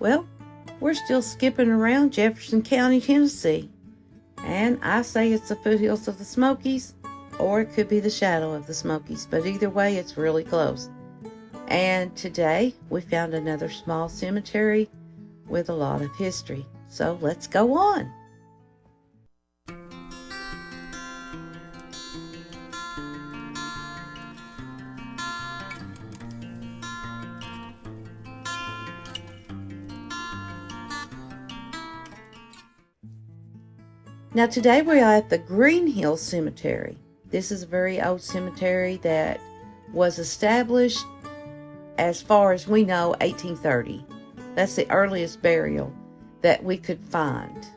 Well, we're still skipping around Jefferson County, Tennessee. And I say it's the foothills of the Smokies, or it could be the shadow of the Smokies, but either way, it's really close. And today, we found another small cemetery with a lot of history. So let's go on. Now today we are at the Greenhill Cemetery. This is a very old cemetery that was established, as far as we know, 1830. That's the earliest burial that we could find.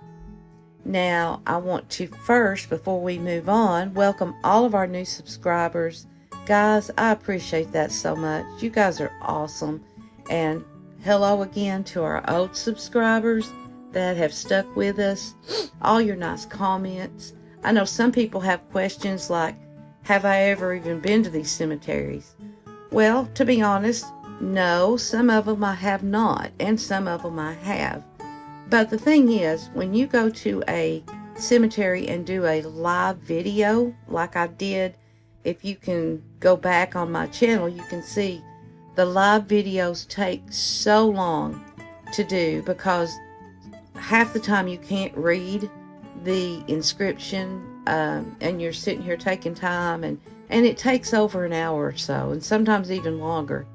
Now I want to first, before we move on, welcome all of our new subscribers. Guys, I appreciate that so much. You guys are awesome. And hello again to our old subscribers that have stuck with us, all your nice comments. I know some people have questions like, have I ever even been to these cemeteries? Well, to be honest, no, some of them I have not, and some of them I have. But the thing is, when you go to a cemetery and do a live video, like I did, if you can go back on my channel, you can see the live videos take so long to do because half the time you can't read the inscription, and you're sitting here taking time, and it takes over an hour or so, and sometimes even longer,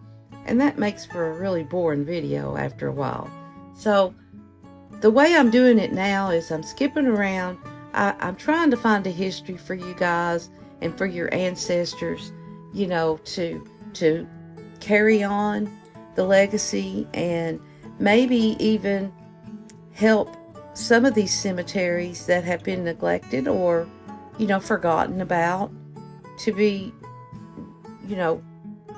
and that makes for a really boring video after a while. So the way I'm doing it now is I'm skipping around. I'm trying to find a history for you guys and for your ancestors, you know, to carry on the legacy and maybe even help some of these cemeteries that have been neglected or, you know, forgotten about to be, you know,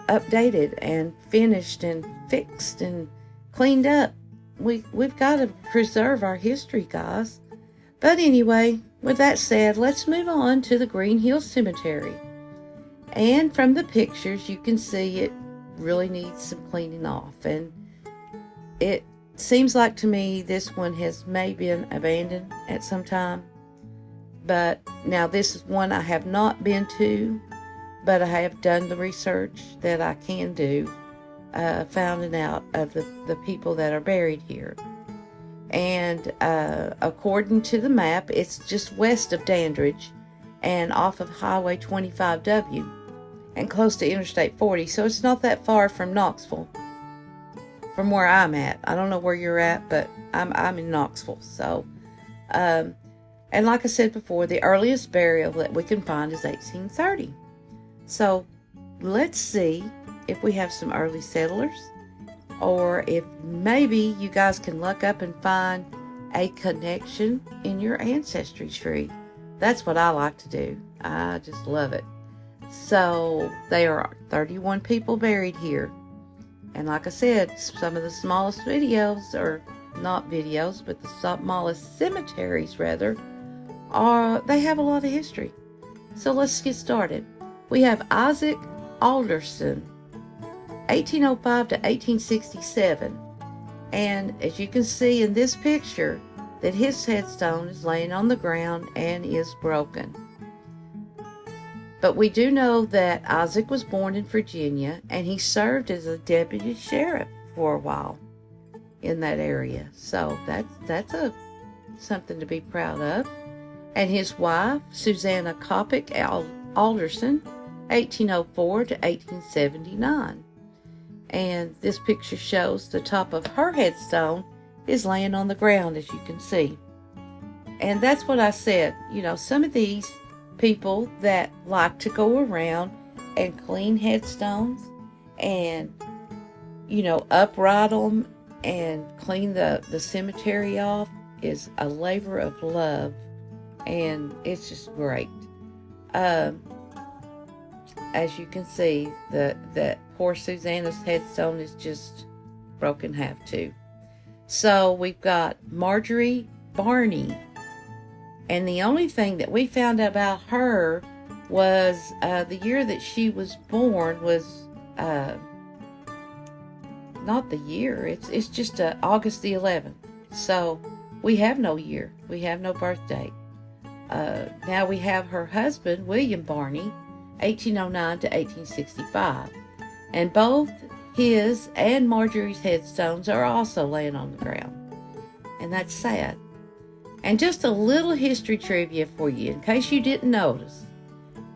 updated and finished and fixed and cleaned up. We've got to preserve our history, guys. But anyway, with that said, let's move on to the Greenhill Cemetery. And from the pictures, you can see it really needs some cleaning off, and it seems like to me this one has maybe been abandoned at some time. But now this is one I have not been to, but I have done the research that I can do, finding out of the people that are buried here. And according to the map, it's just west of Dandridge and off of Highway 25W and close to Interstate 40, so it's not that far from Knoxville. From where I'm at. I don't know where you're at, but I'm in Knoxville. So, and like I said before, the earliest burial that we can find is 1830. So, let's see if we have some early settlers, or if maybe you guys can look up and find a connection in your ancestry tree. That's what I like to do. I just love it. So, there are 31 people buried here. And like I said, some of the smallest videos, or not videos, but the smallest cemeteries rather, they have a lot of history. So let's get started. We have Isaac Alderson, 1805 to 1867. And as you can see in this picture, that his headstone is laying on the ground and is broken. But we do know that Isaac was born in Virginia, and he served as a deputy sheriff for a while in that area. So that's something to be proud of. And his wife, Susanna Coppic Alderson, 1804 to 1879. And this picture shows the top of her headstone is laying on the ground, as you can see. And that's what I said. You know, some of these people that like to go around and clean headstones and, you know, upright them and clean the cemetery off is a labor of love, and it's just great. As you can see, that poor Susanna's headstone is just broken in half too. So we've got Marjorie Barney. And the only thing that we found out about her was the year that she was born was not the year. It's just August the 11th. So we have no year. We have no birth date. Now we have her husband, William Barney, 1809 to 1865. And both his and Marjorie's headstones are also laying on the ground. And that's sad. And just a little history trivia for you, in case you didn't notice.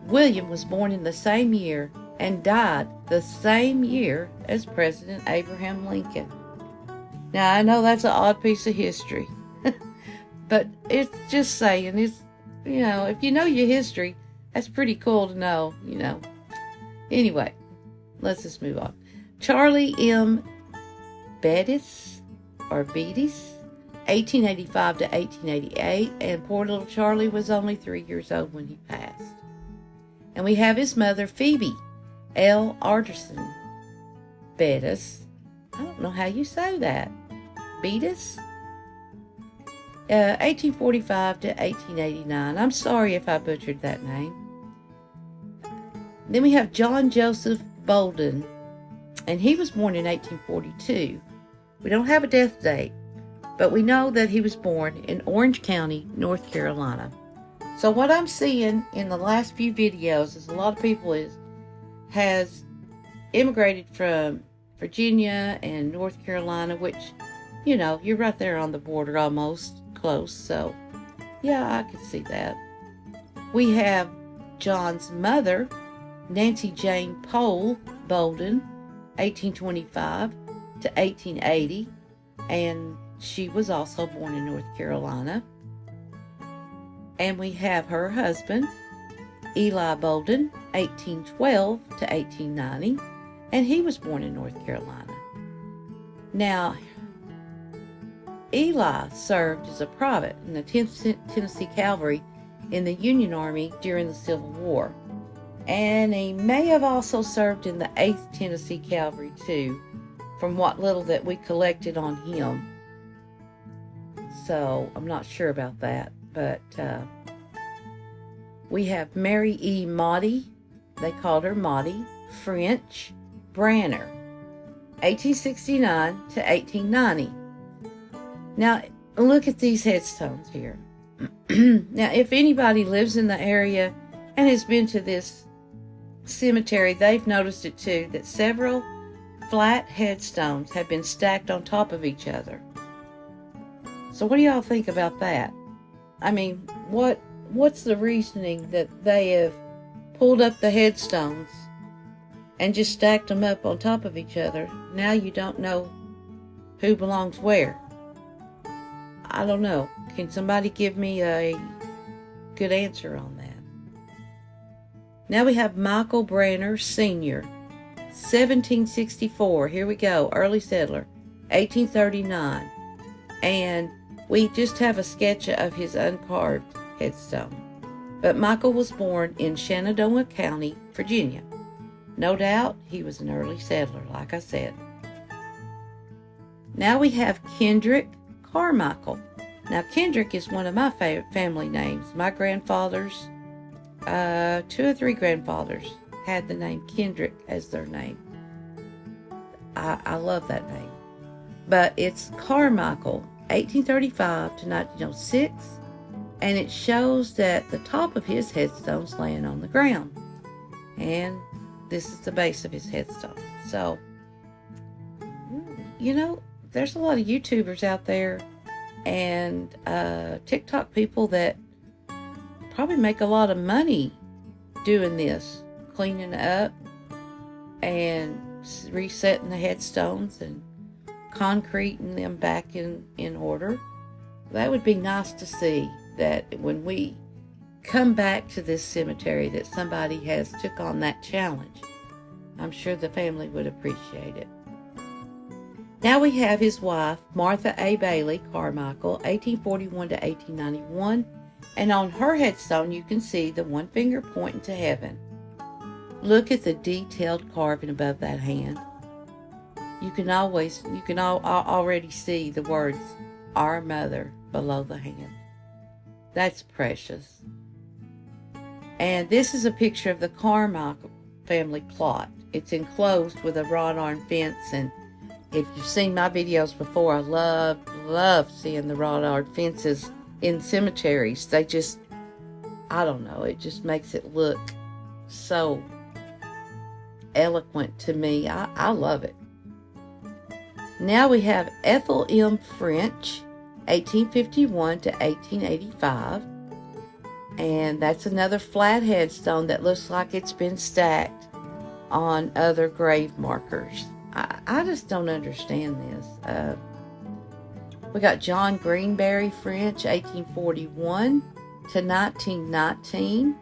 William was born in the same year and died the same year as President Abraham Lincoln. Now, I know that's an odd piece of history, but it's just saying, it's, if you know your history, that's pretty cool to know, Anyway, let's just move on. Charlie M. Bettis, 1885 to 1888, and poor little Charlie was only 3 years old when he passed. And we have his mother, Phoebe L. Arterson Bettis. I don't know how you say that. Bettis? 1845 to 1889. I'm sorry if I butchered that name. Then we have John Joseph Bolden, and he was born in 1842. We don't have a death date, but we know that he was born in Orange County, North Carolina. So what I'm seeing in the last few videos is a lot of people has immigrated from Virginia and North Carolina, which, you're right there on the border, almost close. So, yeah, I could see that. We have John's mother, Nancy Jane Pole Bolden, 1825 to 1880, and she was also born in North Carolina. And we have her husband, Eli Bolden, 1812 to 1890, and he was born in North Carolina. Now, Eli served as a private in the 10th Tennessee Cavalry in the Union Army during the Civil War. And he may have also served in the 8th Tennessee Cavalry too, from what little that we collected on him. So I'm not sure about that, but we have Mary E. Maudie, they called her Maudie, French, Branner, 1869 to 1890. Now, look at these headstones here. Now, if anybody lives in the area and has been to this cemetery, they've noticed it too, that several flat headstones have been stacked on top of each other. So what do y'all think about that? I mean, what's the reasoning that they have pulled up the headstones and just stacked them up on top of each other? Now you don't know who belongs where. I don't know. Can somebody give me a good answer on that? Now we have Michael Branner Sr., 1764. Here we go. Early settler, 1839. And we just have a sketch of his uncarved headstone. But Michael was born in Shenandoah County, Virginia. No doubt he was an early settler, like I said. Now we have Kendrick Carmichael. Now Kendrick is one of my family names. My grandfathers, 2 or 3 grandfathers had the name Kendrick as their name. I love that name. But it's Carmichael, 1835 to 1906, and it shows that the top of his headstone's laying on the ground. And this is the base of his headstone. So, there's a lot of YouTubers out there and TikTok people that probably make a lot of money doing this, cleaning up and resetting the headstones and concreting them back in order. That would be nice to see, that when we come back to this cemetery, that somebody has took on that challenge. I'm sure the family would appreciate it. Now we have his wife, Martha A. Bailey Carmichael, 1841 to 1891, and on her headstone you can see the one finger pointing to heaven. Look at the detailed carving above that hand. You can already see the words, "Our Mother," below the hand. That's precious. And this is a picture of the Carmichael family plot. It's enclosed with a wrought iron fence, and if you've seen my videos before, I love seeing the wrought iron fences in cemeteries. They just, I don't know, it just makes it look so eloquent to me. I love it. Now we have Ethel M. French, 1851 to 1885. And that's another flat headstone that looks like it's been stacked on other grave markers. I just don't understand this. We got John Greenberry French, 1841 to 1919.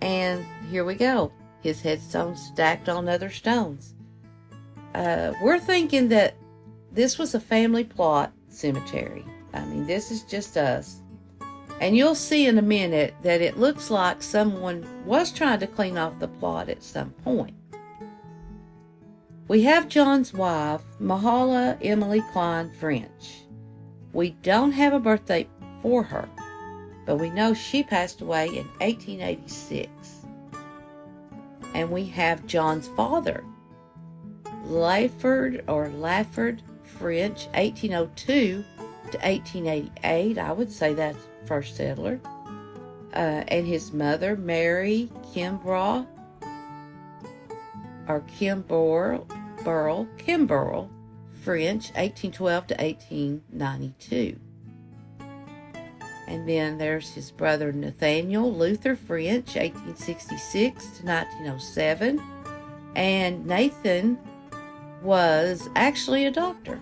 And here we go. His headstone stacked on other stones. We're thinking that this was a family plot cemetery. I mean, this is just us. And you'll see in a minute that it looks like someone was trying to clean off the plot at some point. We have John's wife, Mahala Emily Klein French. We don't have a birthday for her, but we know she passed away in 1886. And we have John's father, Lafford French, 1802 to 1888. I would say that's first settler. And his mother, Mary Kimbrell French, 1812 to 1892. And then there's his brother Nathaniel Luther French, 1866 to 1907. And Nathan was actually a doctor,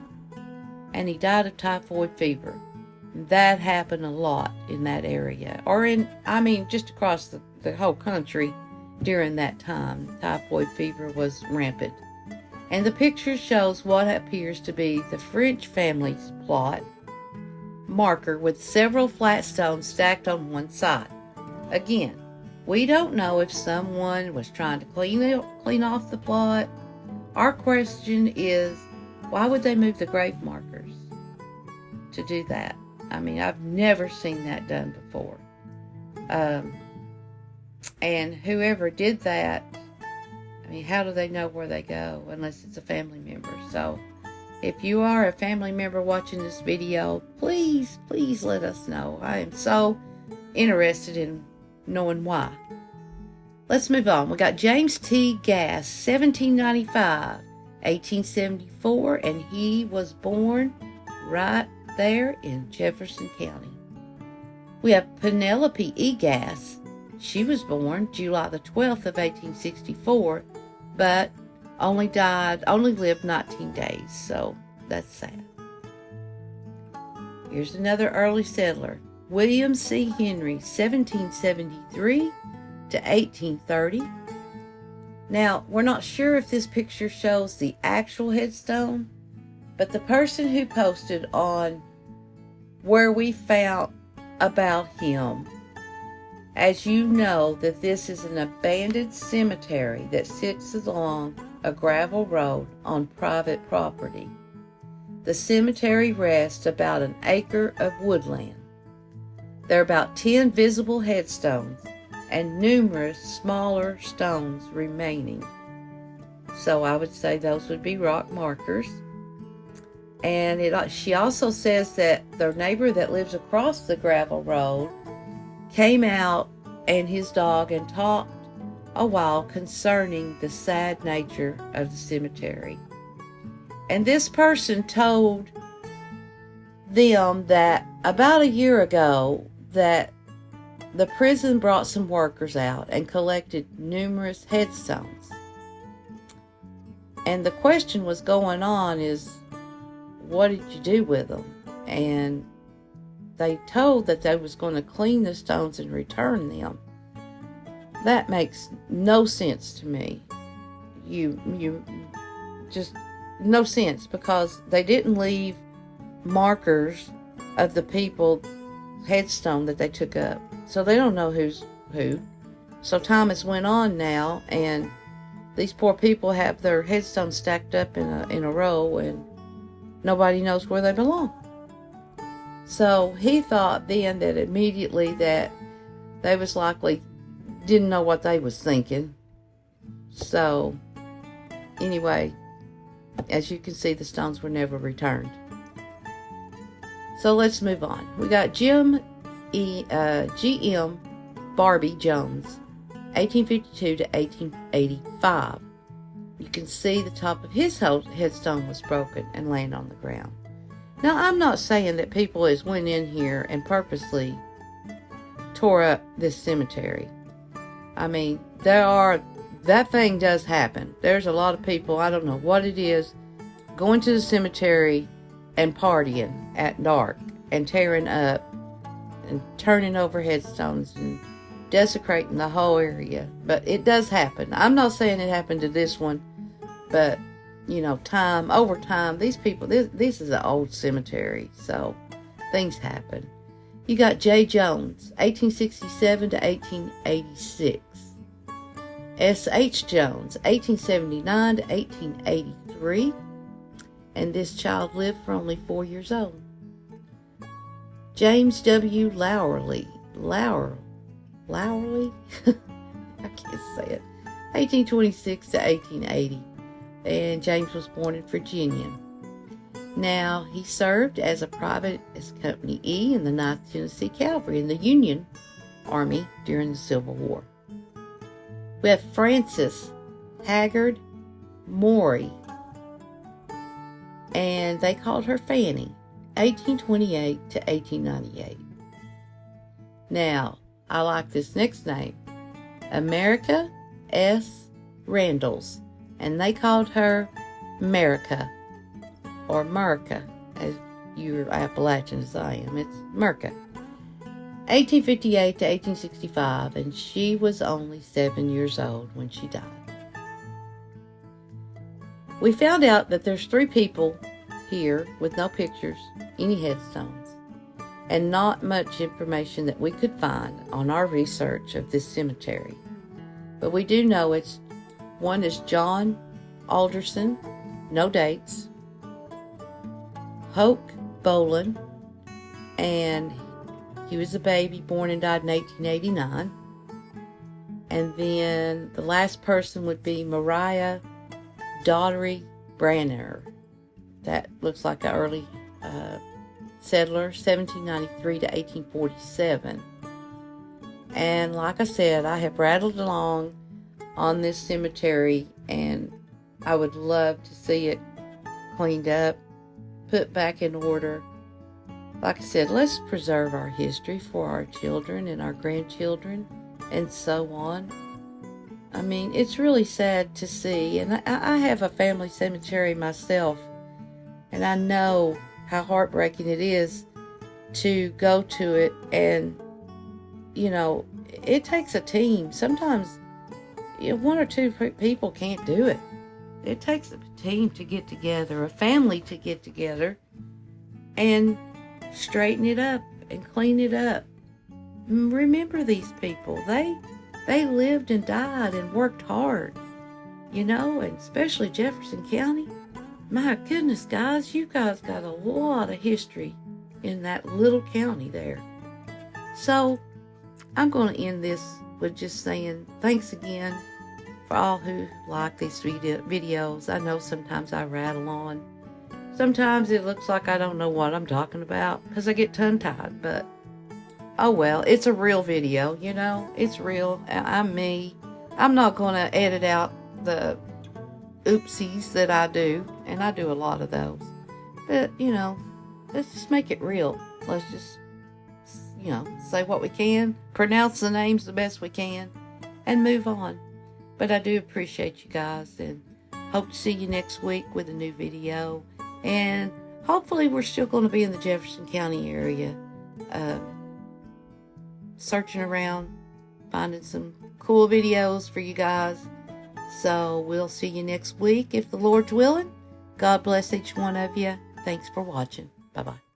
and he died of typhoid fever. That happened a lot in that area, or just across the whole country during that time. Typhoid fever was rampant. And the picture shows what appears to be the French family's plot marker with several flat stones stacked on one side. Again, we don't know if someone was trying to clean off the plot. Our question is, why would they move the grave markers to do that? I mean, I've never seen that done before. And whoever did that, I mean, how do they know where they go unless it's a family member? So if you are a family member watching this video, please let us know. I am so interested in knowing why. Let's move on. We got James T. Gass, 1795, 1874, and he was born right there in Jefferson County. We have Penelope E. Gass. She was born July the 12th of 1864, but only lived 19 days, so that's sad. Here's another early settler, William C. Henry, 1773 to 1830. Now, we're not sure if this picture shows the actual headstone, but the person who posted on where we found about him, as you know, that this is an abandoned cemetery that sits along a gravel road on private property. The cemetery rests about an acre of woodland. There are about 10 visible headstones and numerous smaller stones remaining. So I would say those would be rock markers. And she also says that their neighbor that lives across the gravel road came out and his dog and talked a while concerning the sad nature of the cemetery. And this person told them that about a year ago that the prison brought some workers out and collected numerous headstones. And the question was going on is, what did you do with them? And they told that they was going to clean the stones and return them. That makes no sense to me. You just no sense, because they didn't leave markers of the people headstone that they took up. So they don't know who's who. So time has went on now, and these poor people have their headstones stacked up in a row, and nobody knows where they belong. So he thought then that immediately that they was likely didn't know what they was thinking. So anyway, as you can see, the stones were never returned. So let's move on. We got G.M. Barbie Jones, 1852 to 1885. You can see the top of his headstone was broken and laying on the ground. Now, I'm not saying that people has went in here and purposely tore up this cemetery. I mean, that thing does happen. There's a lot of people, I don't know what it is, going to the cemetery and partying at dark and tearing up and turning over headstones and desecrating the whole area. But it does happen. I'm not saying it happened to this one, but you know, over time, these people, this is an old cemetery, so things happen. You got J. Jones, 1867 to 1886. S.H. Jones, 1879 to 1883. And this child lived for only 4 years old. James W. Lowerly? I can't say it. 1826 to 1880. And James was born in Virginia. Now, he served as a private as Company E in the 9th Tennessee Cavalry in the Union Army during the Civil War. We have Frances Haggard Morey, and they called her Fanny, 1828 to 1898. Now, I like this next name, America S. Randalls, and they called her Merica, or Merca, as you're Appalachian as I am. It's Merca. 1858 to 1865, and she was only 7 years old when she died. We found out that there's 3 people here with no pictures, any headstones, and not much information that we could find on our research of this cemetery. But we do know one is John Alderson, no dates, Hoke Boland, and he was a baby, born and died in 1889. And then the last person would be Mariah Daughtery Branner. That looks like an early settler, 1793 to 1847. And like I said, I have rattled along on this cemetery, and I would love to see it cleaned up, put back in order. Like I said, let's preserve our history for our children and our grandchildren and so on. I mean, it's really sad to see, and I have a family cemetery myself, and I know how heartbreaking it is to go to it, and, you know, it takes a team. Sometimes 1 or 2 people can't do it. It takes a team to get together, a family to get together, and straighten it up and clean it up. Remember these people. They lived and died and worked hard, you know, and especially Jefferson County. My goodness, guys, you guys got a lot of history in that little county there. So I'm going to end this with just saying thanks again for all who like these videos. I know sometimes I rattle on. Sometimes it looks like I don't know what I'm talking about because I get tongue-tied, but oh well, it's a real video, you know? It's real. I'm me. I'm not going to edit out the oopsies that I do, and I do a lot of those. But, you know, let's just make it real. Let's just, you know, say what we can, pronounce the names the best we can, and move on. But I do appreciate you guys, and hope to see you next week with a new video. And hopefully we're still going to be in the Jefferson County area, searching around, finding some cool videos for you guys. So we'll see you next week if the Lord's willing. God bless each one of you. Thanks for watching. Bye-bye.